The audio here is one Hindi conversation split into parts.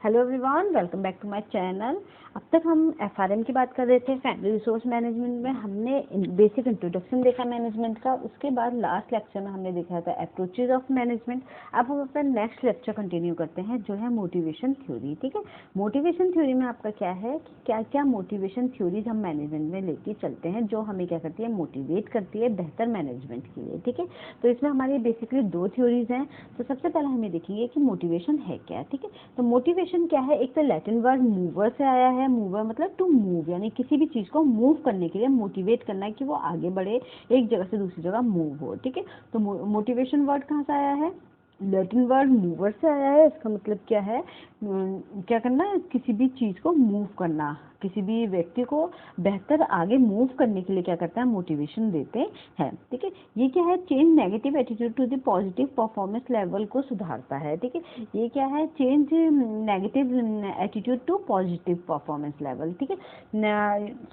Hello everyone, welcome back to my channel. अब तक हम एफआरएम की बात कर रहे थे। फैमिली रिसोर्स मैनेजमेंट में हमने बेसिक इंट्रोडक्शन देखा मैनेजमेंट का। उसके बाद लास्ट लेक्चर में हमने देखा था अप्रोचेज ऑफ मैनेजमेंट। अब हम अपना नेक्स्ट लेक्चर कंटिन्यू करते हैं जो है मोटिवेशन थ्योरी। ठीक है, मोटिवेशन थ्योरी में आपका क्या है कि क्या क्या मोटिवेशन थ्योरीज हम मैनेजमेंट में लेके चलते हैं जो हमें क्या करती है, मोटिवेट करती है बेहतर मैनेजमेंट के लिए। ठीक है, तो इसमें हमारी बेसिकली दो थ्योरीज हैं। तो सबसे पहले हमें देखेंगे कि मोटिवेशन है क्या। ठीक है, तो मोटिवेशन क्या है, एक तो लैटिन वर्ड मूवर से आया है। मूवर मतलब टू मूव, यानी किसी भी चीज को मूव करने के लिए, मोटिवेट करना है कि वो आगे बढ़े, एक जगह से दूसरी जगह मूव हो। ठीक है, तो मोटिवेशन वर्ड कहाँ से आया है, लैटिन वर्ड मूवर से आया है। इसका मतलब क्या है, क्या करना, किसी भी चीज को मूव करना, किसी भी व्यक्ति को बेहतर आगे मूव करने के लिए क्या करता है, मोटिवेशन देते हैं। ठीक है, ये क्या है, change negative attitude to the positive performance level को सुधारता है। ठीक है, ये क्या है, change negative attitude to positive performance level. ठीक है,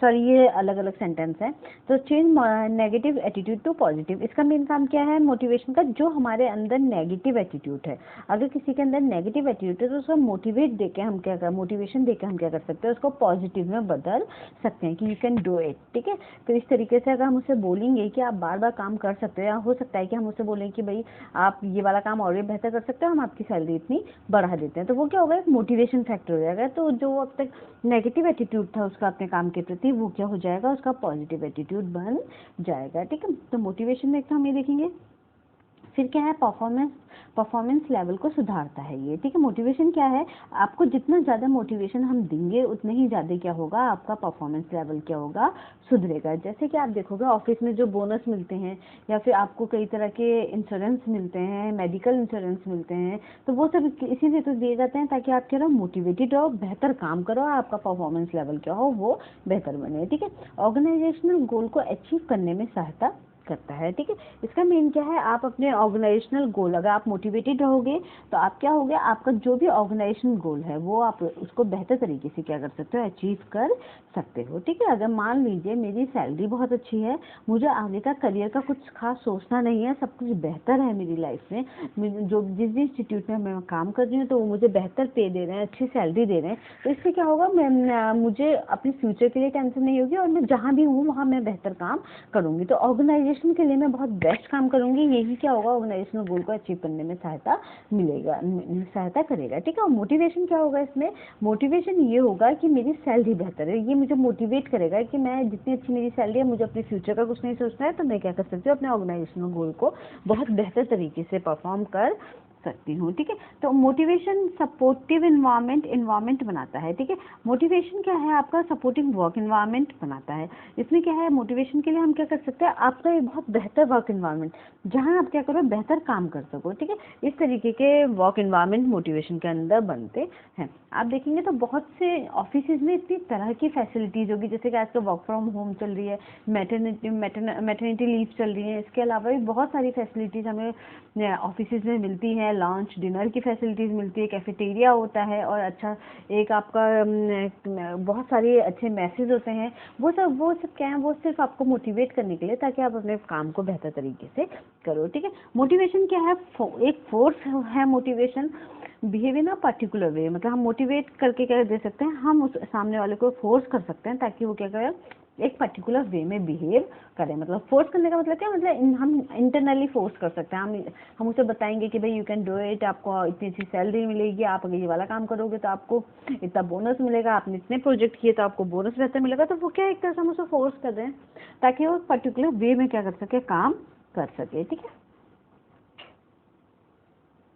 सॉरी ये अलग अलग सेंटेंस है। तो change negative attitude to positive, इसका मेन काम क्या है मोटिवेशन का, जो हमारे अंदर नेगेटिव एटीट्यूड है, अगर किसी के अंदर नेगेटिव एटीट्यूड है तो उसको मोटिवेट देके हम क्या कर, मोटिवेशन देके हम क्या कर सकते हैं, उसको पॉजिटिव में बदल सकते हैं कि यू कैन डू इट। ठीक है, तो इस तरीके से अगर हम उससे बोलेंगे कि आप बार बार काम कर सकते हो, या हो सकता है कि हम उससे बोलें कि भाई आप ये वाला काम और भी बेहतर कर सकते हो, हम आपकी सैलरी इतनी बढ़ा देते हैं, तो वो क्या होगा, एक मोटिवेशन फैक्टर हो जाएगा। तो जो अब तक नेगेटिव एटीट्यूड था उसका अपने काम के प्रति, वो क्या हो जाएगा, उसका पॉजिटिव एटीट्यूड बन जाएगा। ठीक है, तो मोटिवेशन में एक तो हम ये देखेंगे। फिर क्या है, परफॉर्मेंस लेवल को सुधारता है ये। ठीक है, मोटिवेशन क्या है, आपको जितना ज़्यादा मोटिवेशन हम देंगे उतने ही ज़्यादा क्या होगा, आपका परफॉर्मेंस लेवल क्या होगा, सुधरेगा। जैसे कि आप देखोगे ऑफिस में जो बोनस मिलते हैं, या फिर आपको कई तरह के इंश्योरेंस मिलते हैं, मेडिकल इंश्योरेंस मिलते हैं, तो वो सब इसीलिए तो दिए जाते हैं ताकि आप क्या रहो, मोटिवेटेड रहो, बेहतर काम करो, आपका परफॉर्मेंस लेवल क्या हो, वो बेहतर बने। ठीक है, ऑर्गेनाइजेशनल गोल को अचीव करने में सहायता करता है। ठीक है, इसका मेन क्या है, आप अपने ऑर्गेनाइजेशनल गोल, अगर आप मोटिवेटेड रहोगे तो आप क्या होगे, आपका जो भी ऑर्गेनाइजेशनल गोल है वो आप उसको बेहतर तरीके से क्या कर सकते हो, अचीव कर सकते हो। ठीक है, अगर मान लीजिए मेरी सैलरी बहुत अच्छी है, मुझे आगे का करियर का कुछ खास सोचना नहीं है, सब कुछ बेहतर है मेरी लाइफ में, जो जिस भी इंस्टीट्यूट में मैं काम कर रही हूँ तो वो मुझे बेहतर पे दे रहे हैं, अच्छी सैलरी दे रहे हैं, तो इससे क्या होगा, मुझे अपने फ्यूचर के लिए टेंशन नहीं होगी और मैं जहाँ भी हूँ वहाँ मैं बेहतर काम करूँगी। तो ऑर्गेनाइजेशन के लिए मैं बहुत बेस्ट काम करूंगी, यही क्या होगा, ऑर्गेनाइजेशनल गोल को अचीव करने में सहायता मिलेगा, सहायता करेगा। ठीक है, और मोटिवेशन क्या होगा इसमें, मोटिवेशन ये होगा कि मेरी सैलरी बेहतर है, ये मुझे मोटिवेट करेगा कि मैं जितनी अच्छी मेरी सैलरी है, मुझे अपने फ्यूचर का कुछ नहीं सोचना है, तो मैं क्या कर सकती हूँ, अपने ऑर्गेनाइजेशनल गोल को बहुत बेहतर तरीके से परफॉर्म कर सकती हूँ। ठीक है, तो मोटिवेशन सपोर्टिव इन्वायरमेंट बनाता है। ठीक है, मोटिवेशन क्या है, आपका सपोर्टिव वर्क इन्वायरमेंट बनाता है। इसमें क्या है, मोटिवेशन के लिए हम क्या कर सकते हैं, आपका एक बहुत बेहतर वर्क इन्वायरमेंट, जहाँ आप क्या करो, बेहतर काम कर सको। ठीक है, इस तरीके के वर्क इन्वायरमेंट मोटिवेशन के अंदर बनते हैं। आप देखेंगे तो बहुत से ऑफिसेज में इतनी तरह की फैसिलिटीज होगी, जैसे कि आजकल वर्क फ्रॉम होम चल रही है, मैटरनिटी लीव चल रही है, इसके अलावा भी बहुत सारी फैसिलिटीज हमें ऑफिसेज में मिलती हैं। लंच डिनर की फैसिलिटीज मिलती है, कैफेटेरिया होता है, और अच्छा एक आपका बहुत सारे अच्छे मैसेज होते हैं। वो सब क्या है, वो सिर्फ आपको मोटिवेट करने के लिए, ताकि आप अपने काम को बेहतर तरीके से करो। ठीक है, मोटिवेशन क्या है, एक फोर्स है motivation, behave in a particular way, मतलब हम मोटिवेट करके क्या दे सकते हैं, हम उस सामने वाले को फोर्स कर सकते हैं ताकि वो क्या करे, एक पर्टिकुलर वे में बिहेव करें। मतलब फोर्स करने का मतलब क्या, मतलब हम इंटरनली फोर्स कर सकते हैं, हम उसे बताएंगे कि भाई यू कैन डू इट, आपको इतनी अच्छी सैलरी मिलेगी, आप अगर ये वाला काम करोगे तो आपको इतना बोनस मिलेगा, आपने इतने प्रोजेक्ट किए तो आपको बोनस बेहतर मिलेगा। तो वो क्या, एक तरह से हम उसे फोर्स कर रहे हैं ताकि वो पर्टिकुलर वे में क्या कर सके, काम कर सके। ठीक है,